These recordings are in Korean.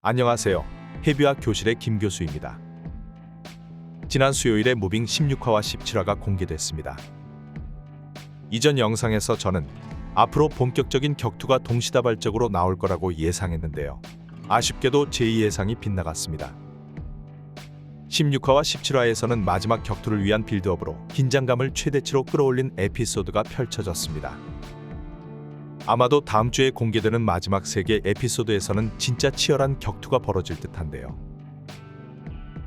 안녕하세요. 해비학 교실의 김 교수입니다. 지난 수요일에 무빙 16화와 17화가 공개됐습니다. 이전 영상에서 저는 앞으로 본격적인 격투가 동시다발적으로 나올 거라고 예상했는데요. 아쉽게도 제 예상이 빗나갔습니다. 16화와 17화에서는 마지막 격투를 위한 빌드업으로 긴장감을 최대치로 끌어올린 에피소드가 펼쳐졌습니다. 아마도 다음 주에 공개되는 마지막 3개 에피소드에서는 진짜 치열한 격투가 벌어질 듯한데요.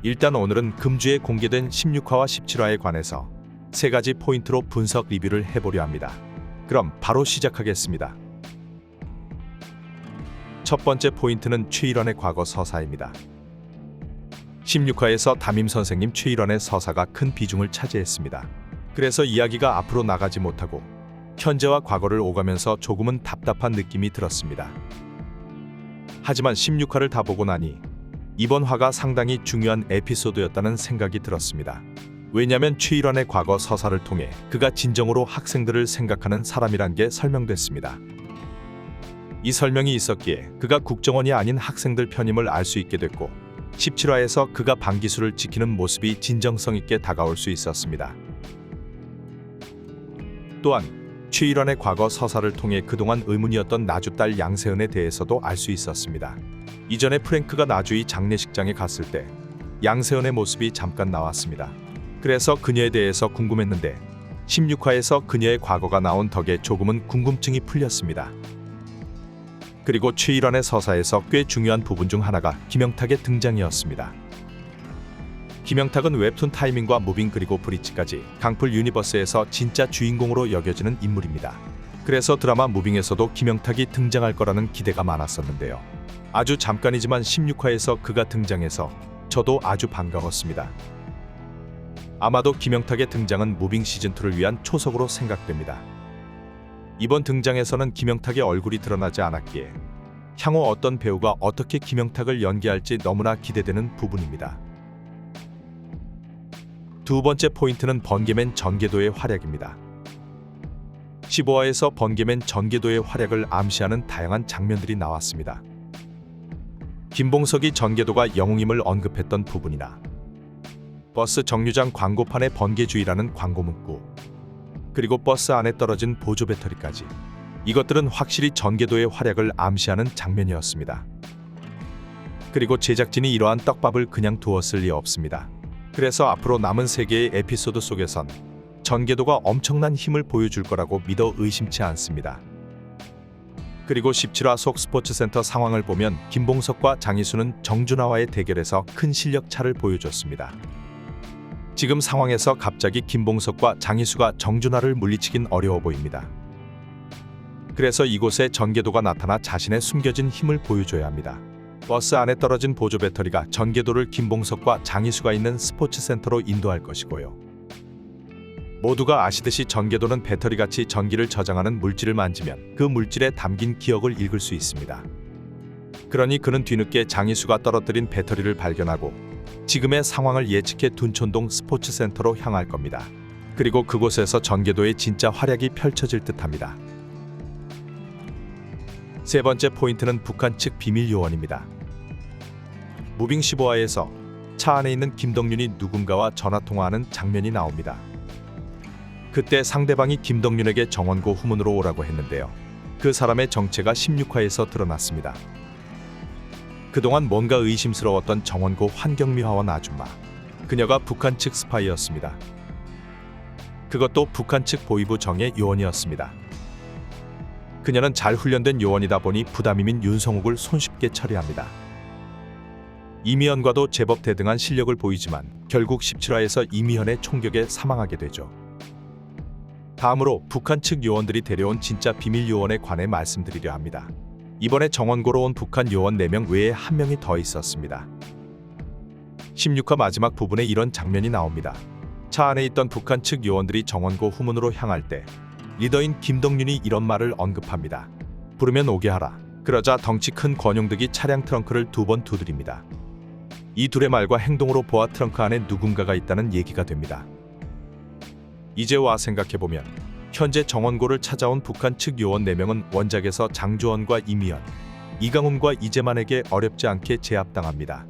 일단 오늘은 금주에 공개된 16화와 17화에 관해서 3가지 포인트로 분석 리뷰를 해보려 합니다. 그럼 바로 시작하겠습니다. 첫 번째 포인트는 최일원의 과거 서사입니다. 16화에서 담임 선생님 최일원의 서사가 큰 비중을 차지했습니다. 그래서 이야기가 앞으로 나가지 못하고 현재와 과거를 오가면서 조금은 답답한 느낌이 들었습니다. 하지만 16화를 다 보고 나니 이번 화가 상당히 중요한 에피소드였다는 생각이 들었습니다. 왜냐면 최일원의 과거 서사를 통해 그가 진정으로 학생들을 생각하는 사람이란 게 설명됐습니다. 이 설명이 있었기에 그가 국정원이 아닌 학생들 편임을 알 수 있게 됐고 17화에서 그가 방기수를 지키는 모습이 진정성 있게 다가올 수 있었습니다. 또한 최일원의 과거 서사를 통해 그동안 의문이었던 나주 딸 양세은에 대해서도 알 수 있었습니다. 이전에 프랭크가 나주의 장례식장에 갔을 때 양세은의 모습이 잠깐 나왔습니다. 그래서 그녀에 대해서 궁금했는데 16화에서 그녀의 과거가 나온 덕에 조금은 궁금증이 풀렸습니다. 그리고 최일원의 서사에서 꽤 중요한 부분 중 하나가 김영탁의 등장이었습니다. 김영탁은 웹툰 타이밍과 무빙 그리고 브리치까지 강풀 유니버스에서 진짜 주인공으로 여겨지는 인물입니다. 그래서 드라마 무빙에서도 김영탁이 등장할 거라는 기대가 많았었는데요. 아주 잠깐이지만 16화에서 그가 등장해서 저도 아주 반가웠습니다. 아마도 김영탁의 등장은 무빙 시즌2를 위한 초석으로 생각됩니다. 이번 등장에서는 김영탁의 얼굴이 드러나지 않았기에 향후 어떤 배우가 어떻게 김영탁을 연기할지 너무나 기대되는 부분입니다. 두 번째 포인트는 번개맨 전개도의 활약입니다. 15화에서 번개맨 전개도의 활약을 암시하는 다양한 장면들이 나왔습니다. 김봉석이 전개도가 영웅임을 언급했던 부분이나 버스 정류장 광고판에 번개주의라는 광고 문구, 그리고 버스 안에 떨어진 보조 배터리까지 이것들은 확실히 전개도의 활약을 암시하는 장면이었습니다. 그리고 제작진이 이러한 떡밥을 그냥 두었을 리 없습니다. 그래서 앞으로 남은 3개의 에피소드 속에선 전개도가 엄청난 힘을 보여줄 거라고 믿어 의심치 않습니다. 그리고 17화 속 스포츠센터 상황을 보면 김봉석과 장희수는 정준하와의 대결에서 큰 실력 차를 보여줬습니다. 지금 상황에서 갑자기 김봉석과 장희수가 정준하를 물리치긴 어려워 보입니다. 그래서 이곳에 전개도가 나타나 자신의 숨겨진 힘을 보여줘야 합니다. 버스 안에 떨어진 보조 배터리가 전개도를 김봉석과 장희수가 있는 스포츠센터로 인도할 것이고요. 모두가 아시듯이 전개도는 배터리같이 전기를 저장하는 물질을 만지면 그 물질에 담긴 기억을 읽을 수 있습니다. 그러니 그는 뒤늦게 장희수가 떨어뜨린 배터리를 발견하고 지금의 상황을 예측해 둔촌동 스포츠센터로 향할 겁니다. 그리고 그곳에서 전개도의 진짜 활약이 펼쳐질 듯합니다. 세 번째 포인트는 북한 측 비밀 요원입니다. 무빙 15화에서 차 안에 있는 김덕윤이 누군가와 전화통화하는 장면이 나옵니다. 그때 상대방이 김덕윤에게 정원고 후문으로 오라고 했는데요. 그 사람의 정체가 16화에서 드러났습니다. 그동안 뭔가 의심스러웠던 정원고 환경미 화원 아줌마. 그녀가 북한 측 스파이였습니다. 그것도 북한 측 보위부 정예 요원이었습니다. 그녀는 잘 훈련된 요원이다 보니 부담임인 윤성욱을 손쉽게 처리합니다. 이미현과도 제법 대등한 실력을 보이지만 결국 17화에서 이미현의 총격에 사망하게 되죠. 다음으로 북한 측 요원들이 데려온 진짜 비밀 요원에 관해 말씀드리려 합니다. 이번에 정원고로 온 북한 요원 4명 외에 1명이 더 있었습니다. 16화 마지막 부분에 이런 장면이 나옵니다. 차 안에 있던 북한 측 요원들이 정원고 후문으로 향할 때 리더인 김덕윤이 이런 말을 언급합니다. 부르면 오게 하라. 그러자 덩치 큰 권용득이 차량 트렁크를 2번 두드립니다. 이 둘의 말과 행동으로 보아 트렁크 안에 누군가가 있다는 얘기가 됩니다. 이제 와 생각해보면 현재 정원고를 찾아온 북한 측 요원 4명은 원작에서 장주원과 이미연, 이강훈과 이재만에게 어렵지 않게 제압당합니다.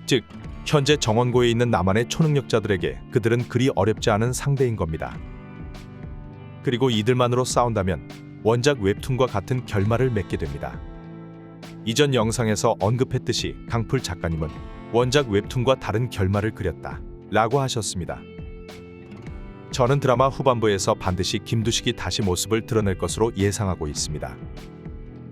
즉, 현재 정원고에 있는 남한의 초능력자들에게 그들은 그리 어렵지 않은 상대인 겁니다. 그리고 이들만으로 싸운다면 원작 웹툰과 같은 결말을 맺게 됩니다. 이전 영상에서 언급했듯이 강풀 작가님은 원작 웹툰과 다른 결말을 그렸다 라고 하셨습니다. 저는 드라마 후반부에서 반드시 김두식이 다시 모습을 드러낼 것으로 예상하고 있습니다.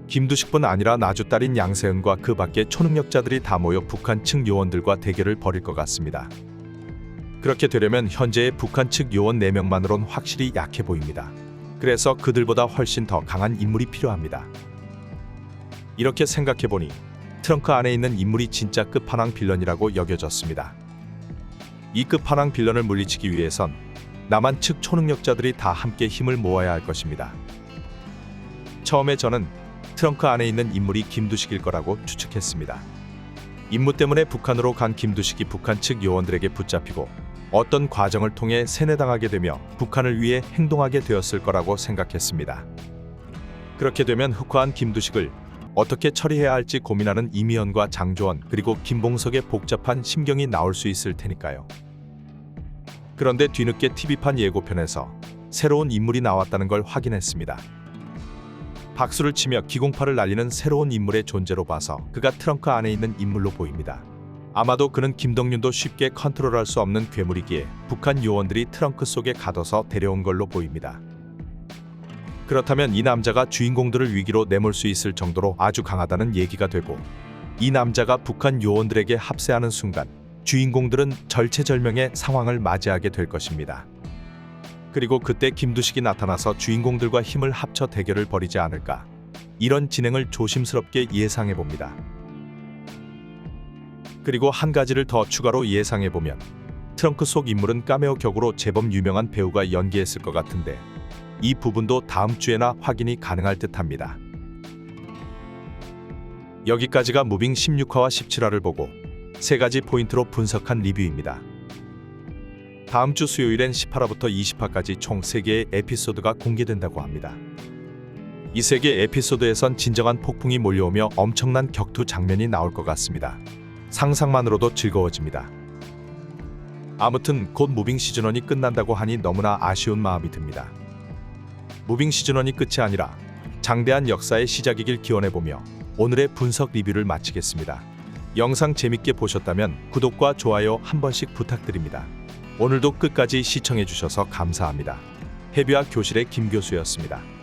김두식뿐 아니라 나주 딸인 양세은과 그 밖의 초능력자들이 다 모여 북한 측 요원들과 대결을 벌일 것 같습니다. 그렇게 되려면 현재의 북한 측 요원 4명만으론 확실히 약해 보입니다. 그래서 그들보다 훨씬 더 강한 인물이 필요합니다. 이렇게 생각해보니 트렁크 안에 있는 인물이 진짜 끝판왕 빌런이라고 여겨졌습니다. 이 끝판왕 빌런을 물리치기 위해선 남한 측 초능력자들이 다 함께 힘을 모아야 할 것입니다. 처음에 저는 트렁크 안에 있는 인물이 김두식일 거라고 추측했습니다. 임무 때문에 북한으로 간 김두식이 북한 측 요원들에게 붙잡히고 어떤 과정을 통해 세뇌당하게 되며 북한을 위해 행동하게 되었을 거라고 생각했습니다. 그렇게 되면 흑화한 김두식을 어떻게 처리해야 할지 고민하는 이미연과 장조원 그리고 김봉석의 복잡한 심경이 나올 수 있을 테니까요. 그런데 뒤늦게 TV판 예고편에서 새로운 인물이 나왔다는 걸 확인했습니다. 박수를 치며 기공파를 날리는 새로운 인물의 존재로 봐서 그가 트렁크 안에 있는 인물로 보입니다. 아마도 그는 김덕윤도 쉽게 컨트롤할 수 없는 괴물이기에 북한 요원들이 트렁크 속에 가둬서 데려온 걸로 보입니다. 그렇다면 이 남자가 주인공들을 위기로 내몰 수 있을 정도로 아주 강하다는 얘기가 되고, 이 남자가 북한 요원들에게 합세하는 순간 주인공들은 절체절명의 상황을 맞이하게 될 것입니다. 그리고 그때 김두식이 나타나서 주인공들과 힘을 합쳐 대결을 벌이지 않을까, 이런 진행을 조심스럽게 예상해봅니다. 그리고 한 가지를 더 추가로 예상해보면 트렁크 속 인물은 카메오 격으로 제법 유명한 배우가 연기했을 것 같은데 이 부분도 다음 주에나 확인이 가능할 듯합니다. 여기까지가 무빙 16화와 17화를 보고 3가지 포인트로 분석한 리뷰입니다. 다음 주 수요일엔 18화부터 20화까지 총 3개의 에피소드가 공개된다고 합니다. 이 3개 에피소드에선 진정한 폭풍이 몰려오며 엄청난 격투 장면이 나올 것 같습니다. 상상만으로도 즐거워집니다. 아무튼 곧 무빙 시즌1이 끝난다고 하니 너무나 아쉬운 마음이 듭니다. 무빙 시즌1이 끝이 아니라 장대한 역사의 시작이길 기원해보며 오늘의 분석 리뷰를 마치겠습니다. 영상 재밌게 보셨다면 구독과 좋아요 한 번씩 부탁드립니다. 오늘도 끝까지 시청해주셔서 감사합니다. 해비와 교실의 김 교수였습니다.